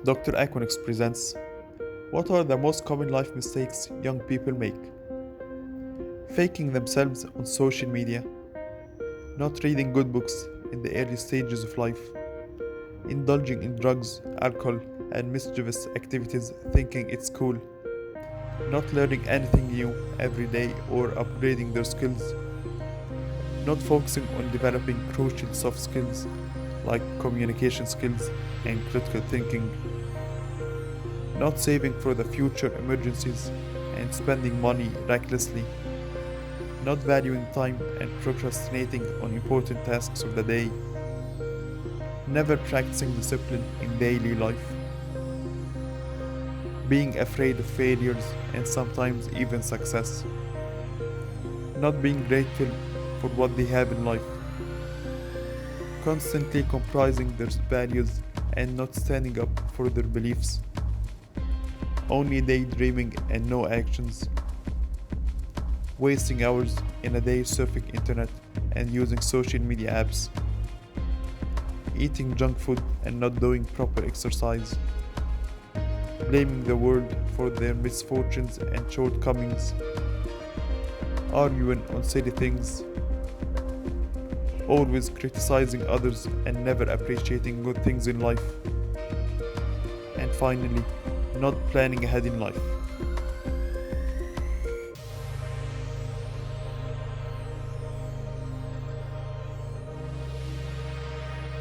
Dr. Akonix presents What are the most common life mistakes young people make? Faking themselves on social media, not reading good books in the early stages of life, indulging in drugs, alcohol, and mischievous activities thinking it's cool, not learning anything new every day or upgrading their skills, not focusing on developing crucial soft skills like communication skills and critical thinking, not saving for the future emergencies and spending money recklessly, not valuing time and procrastinating on important tasks of the day, never practicing discipline in daily life, being afraid of failures and sometimes even success, not being grateful for what they have in life, constantly comprising their values and not standing up for their beliefs, only daydreaming and no actions, wasting hours in a day surfing internet and using social media apps, eating junk food and not doing proper exercise, blaming the world for their misfortunes and shortcomings, arguing on silly things, always criticizing others and never appreciating good things in life, and finally, not planning ahead in life.